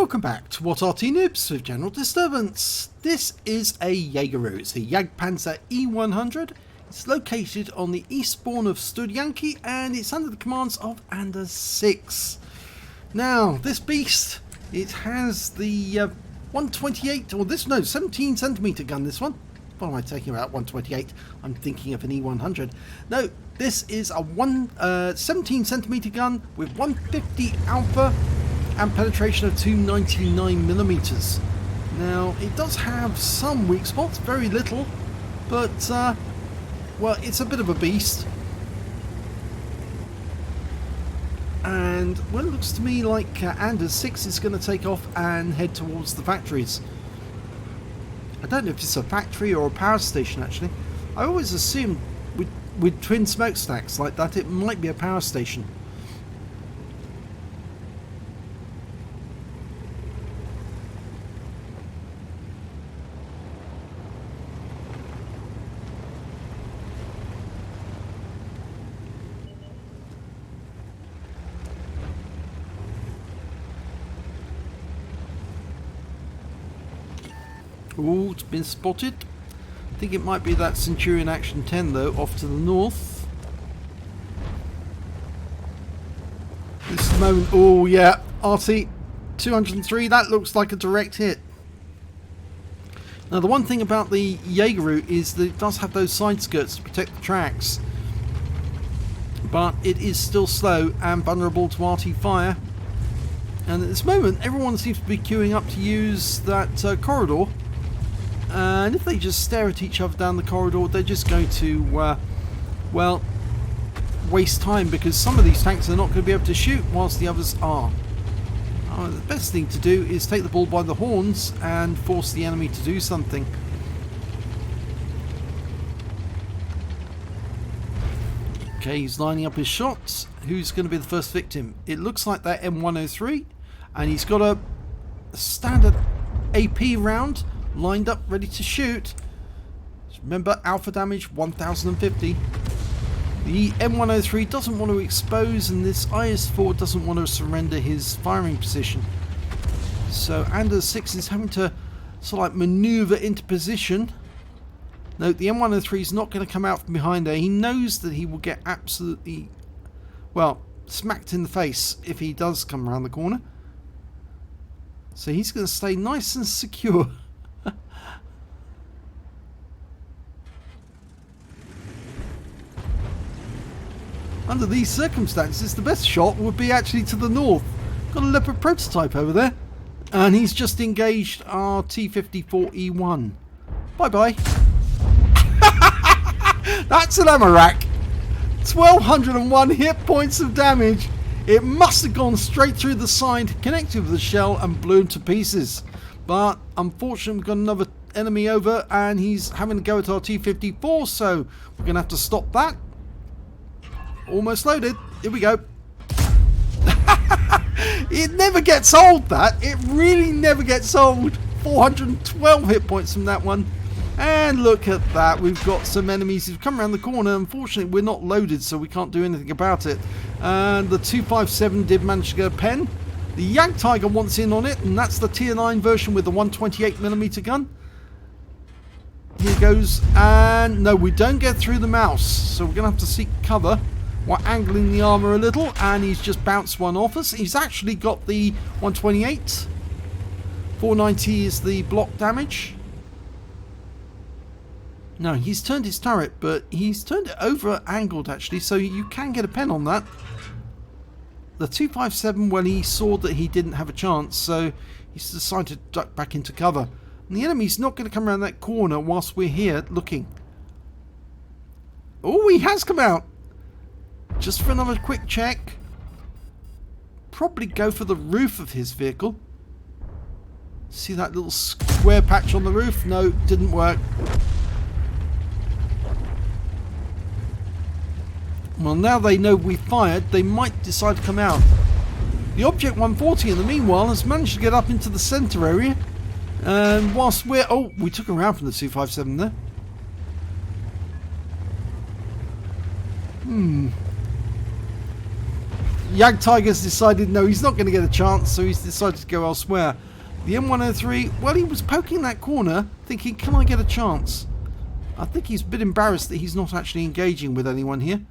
Welcome back to What Arty Noobs with General Disturbance. This is a Jaegeru. It's a Jagdpanzer E100. It's located on the eastbourne of Studzianki and it's under the commands of Anders 6. Now, this beast, it has the 128, or this, no, 17 centimeter gun, this one. What am I taking about 128? I'm thinking of an E100. No, this is a 17 centimeter gun with 150 alpha and penetration of 299 millimeters. Now, it does have some weak spots, very little, but well, it's a bit of a beast. And well, it looks to me like Anders 6 is going to take off and head towards the factories. I don't know if it's a factory or a power station actually. I always assumed with twin smokestacks like that it might be a power station. Ooh, it's been spotted. I think it might be that Centurion Action 10 though, off to the north. This is the moment. Oh yeah, Arty 203, that looks like a direct hit. Now the one thing about the Jaegeru is that it does have those side skirts to protect the tracks. But it is still slow and vulnerable to Arty fire. And at this moment everyone seems to be queuing up to use that corridor. And if they just stare at each other down the corridor, they're just going to, well, waste time because some of these tanks are not going to be able to shoot whilst the others are. The best thing to do is take the bull by the horns and force the enemy to do something. Okay, he's lining up his shots. Who's going to be the first victim? It looks like that M103, and he's got a standard AP round lined up ready to shoot. Remember, alpha damage 1050. The M103 doesn't want to expose, and this IS-4 doesn't want to surrender his firing position. So Anders 6 is having to sort of like maneuver into position. Note, the M103 is not going to come out from behind there. He knows that he will get absolutely, well, smacked in the face if he does come around the corner. So he's going to stay nice and secure. Under these circumstances, the best shot would be actually to the north. Got a Leopard prototype over there. And he's just engaged our T-54E1. Bye-bye. That's an ammo rack. 1201 hit points of damage. It must have gone straight through the side, connected with the shell, and blew him to pieces. But unfortunately, we've got another enemy over, and he's having to go at our T-54, so we're going to have to stop that. Almost loaded. Here we go. It never gets old, that. It really never gets old. 412 hit points from that one. And look at that. We've got some enemies who've come around the corner. Unfortunately, we're not loaded, so we can't do anything about it. And the 257 did manage to get a pen. The Jagdtiger wants in on it, and that's the tier 9 version with the 128mm gun. Here goes. And no, we don't get through the mouse, so we're going to have to seek cover. We're angling the armour a little, and he's just bounced one off us. He's actually got the 128. 490 is the block damage. No, he's turned his turret, but he's turned it over angled actually, so you can get a pen on that. The 257, well, he saw that he didn't have a chance, so he's decided to duck back into cover. And the enemy's not going to come around that corner whilst we're here looking. Oh, he has come out. Just for another quick check. Probably go for the roof of his vehicle. See that little square patch on the roof? No, didn't work. Well, now they know we fired, they might decide to come out. The Object 140 in the meanwhile has managed to get up into the centre area. And whilst we're... oh, we took him around from the 257 there. Jagdtiger's decided no, he's not going to get a chance, so he's decided to go elsewhere. The M103, well, he was poking that corner, thinking, can I get a chance? I think he's a bit embarrassed that he's not actually engaging with anyone here.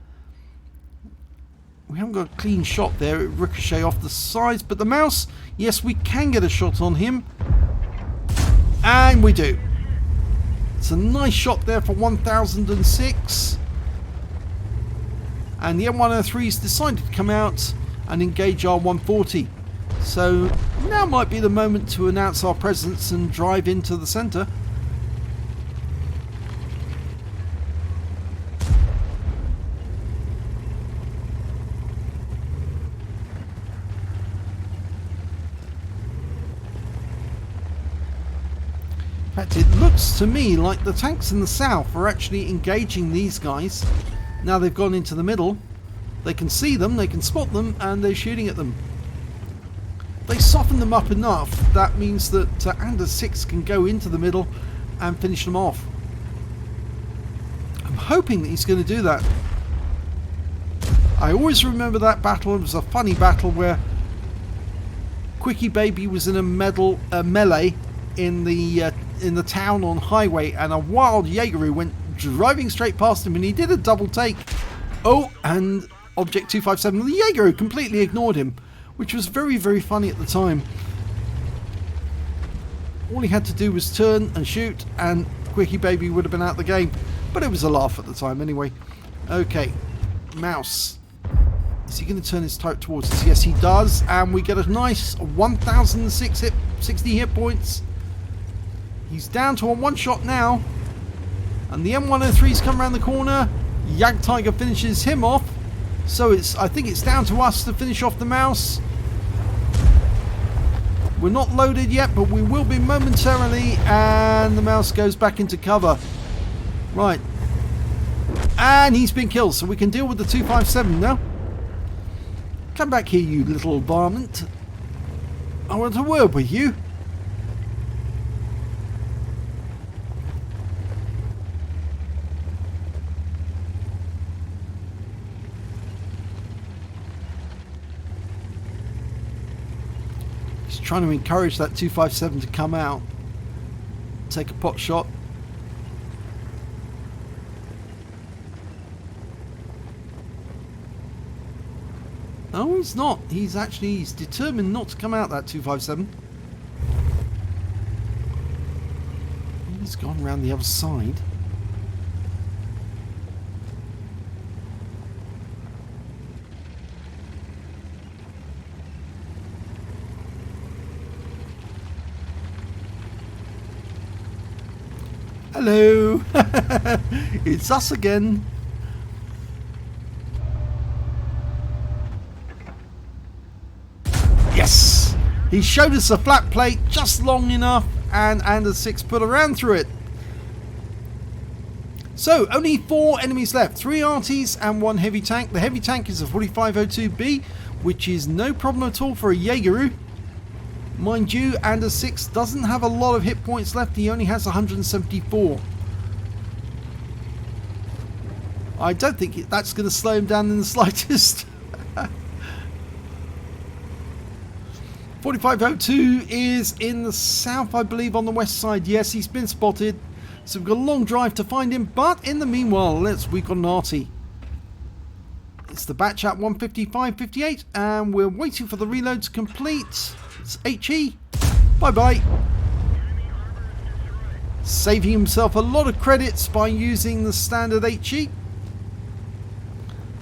We haven't got a clean shot there. It ricocheted off the sides, but the mouse, yes, we can get a shot on him. And we do. It's a nice shot there for 1006. And the M103's decided to come out and engage our 140. So now might be the moment to announce our presence and drive into the centre. In fact, it looks to me like the tanks in the south are actually engaging these guys. Now they've gone into the middle. They can see them, they can spot them, and they're shooting at them. They soften them up enough, that means that Anders 6 can go into the middle and finish them off. I'm hoping that he's going to do that. I always remember that battle. It was a funny battle where Quickie Baby was in a melee in the town on highway, and a wild Jaeger went driving straight past him, and he did a double take. Oh, and Object 257, the Jaeger completely ignored him, which was very, very funny at the time. All he had to do was turn and shoot, and Quickie Baby would have been out the game. But it was a laugh at the time anyway. Okay, mouse. Is he going to turn his turret towards us? Yes, he does. And we get a nice 1060 hit points. He's down to a one shot now. And the M103's come around the corner. Jagdtiger finishes him off. So I think it's down to us to finish off the mouse. We're not loaded yet, but we will be momentarily. And the mouse goes back into cover. Right. And he's been killed, so we can deal with the 257 now. Come back here, you little varmint. I want a word with you. He's trying to encourage that 257 to come out. Take a pot shot. No, he's not. He's determined not to come out, that 257. He's gone around the other side. Hello! It's us again. Yes! He showed us a flat plate just long enough, and Anders 6 put a round through it. So, only 4 enemies left. 3 Artys and 1 heavy tank. The heavy tank is a 4502B, which is no problem at all for a Jaeger. Mind you, Anders 6 doesn't have a lot of hit points left. He only has 174. I don't think that's going to slow him down in the slightest. 4502 is in the south, I believe, on the west side. Yes, he's been spotted. So we've got a long drive to find him. But in the meanwhile, we've got an Arty. It's the batch at 155.58, and we're waiting for the reload to complete. It's HE. Bye-bye. Saving himself a lot of credits by using the standard HE.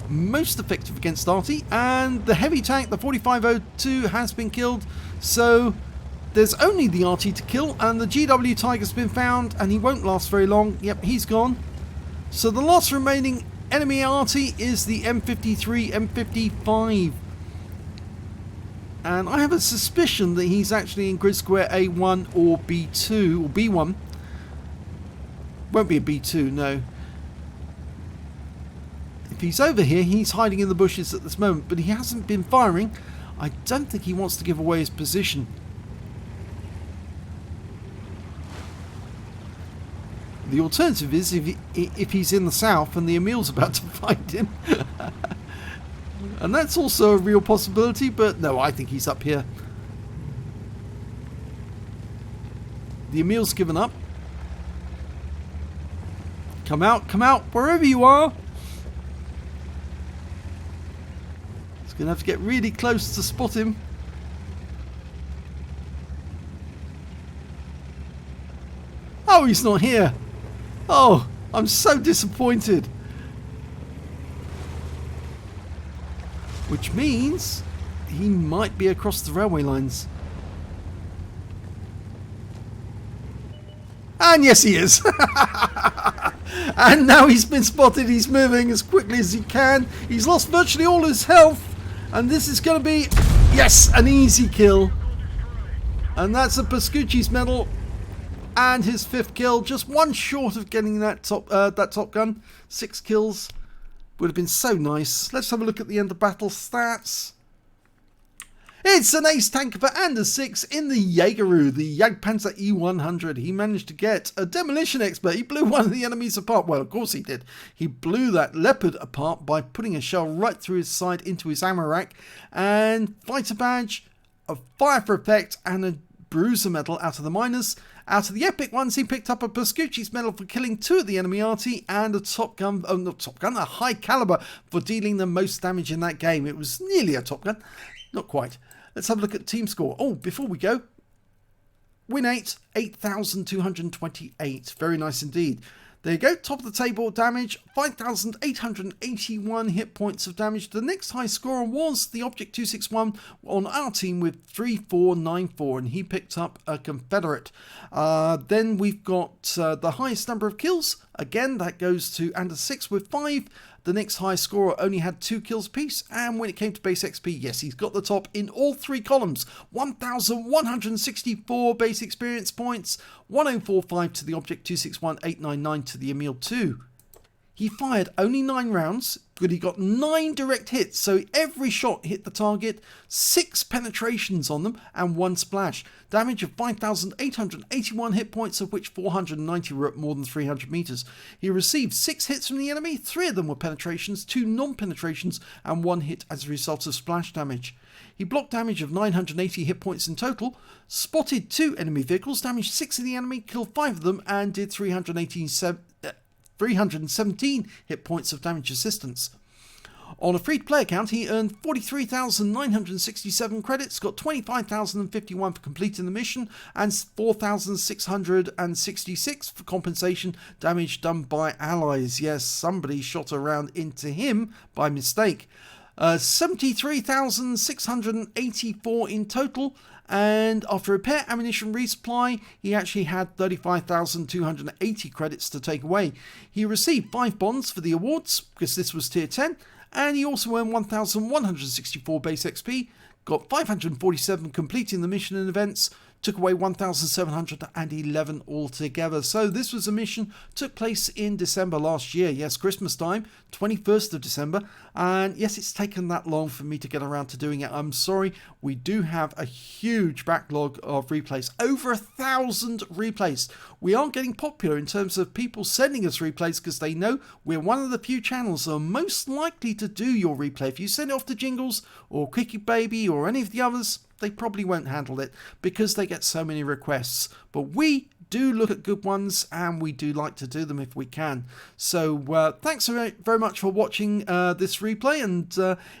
Most effective against Arty, and the heavy tank, the 4502, has been killed. So there's only the Arty to kill, and the GW Tiger's been found, and he won't last very long. Yep, he's gone. So the last remaining enemy Arty is the M53, M55. And I have a suspicion that he's actually in grid square A1 or B2, or B1. Won't be a B2, no. If he's over here, he's hiding in the bushes at this moment, but he hasn't been firing. I don't think he wants to give away his position. The alternative is if he's in the south and the Emil's about to find him. And that's also a real possibility, but no, I think he's up here. The Emil's given up. Come out, wherever you are. He's going to have to get really close to spot him. Oh, he's not here. Oh, I'm so disappointed. Which means he might be across the railway lines. And yes, he is. And now he's been spotted. He's moving as quickly as he can. He's lost virtually all his health. And this is going to be, yes, an easy kill. And that's a Pascucci's medal. And his 5th kill. Just one short of getting that top gun. 6 kills. Would have been so nice. Let's have a look at the end of battle stats. It's an ace tanker for Anders 6 in the Jaegeru, the Jagdpanzer E100. He managed to get a demolition expert. He blew one of the enemies apart. Well, of course he did. He blew that Leopard apart by putting a shell right through his side into his ammo rack. And fighter badge, a fire for effect, and a bruiser medal out of the miners. Out of the epic ones, he picked up a Pascucci's medal for killing 2 of the enemy Arty and a a high caliber for dealing the most damage in that game. It was nearly a top gun. Not quite. Let's have a look at team score. Oh, before we go, win 8, 8,228. Very nice indeed. There you go, top of the table damage, 5,881 hit points of damage. The next high scorer was the Object 261 on our team with 3,494, and he picked up a Confederate. Then we've got the highest number of kills. Again, that goes to Anders 6 with 5. The next high scorer only had 2 kills apiece, and when it came to base XP, yes, he's got the top in all 3 columns. 1,164 base experience points, 1,045 to the Object 261, 899 to the Emil 2. He fired only 9 rounds, but he got 9 direct hits, so every shot hit the target, 6 penetrations on them, and 1 splash. Damage of 5,881 hit points, of which 490 were at more than 300 meters. He received 6 hits from the enemy, 3 of them were penetrations, 2 non-penetrations, and 1 hit as a result of splash damage. He blocked damage of 980 hit points in total, spotted 2 enemy vehicles, damaged 6 of the enemy, killed 5 of them, and did 317 hit points of damage assistance. On a free-to-play account, he earned 43,967 credits, got 25,051 for completing the mission, and 4,666 for compensation damage done by allies. Yes, somebody shot a round into him by mistake. 73,684 in total, and after repair, ammunition resupply, he actually had 35,280 credits to take away. He received 5 bonds for the awards, because this was tier 10, and he also earned 1,164 base XP, got 547 completing the mission and events, took away 1,711 altogether. So this was a mission, took place in December last year. Yes, Christmas time, 21st of December. And yes, it's taken that long for me to get around to doing it. I'm sorry. We do have a huge backlog of replays. Over 1,000 replays. We are getting popular in terms of people sending us replays because they know we're one of the few channels that are most likely to do your replay. If you send it off to Jingles or Quickie Baby or any of the others, they probably won't handle it because they get so many requests. But we do look at good ones and we do like to do them if we can. So thanks very much for watching this replay, and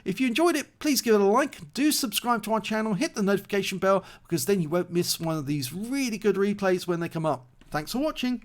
if you enjoyed it, please give it a like. Do subscribe to our channel, hit the notification bell, because then you won't miss one of these really good replays when they come up. Thanks for watching.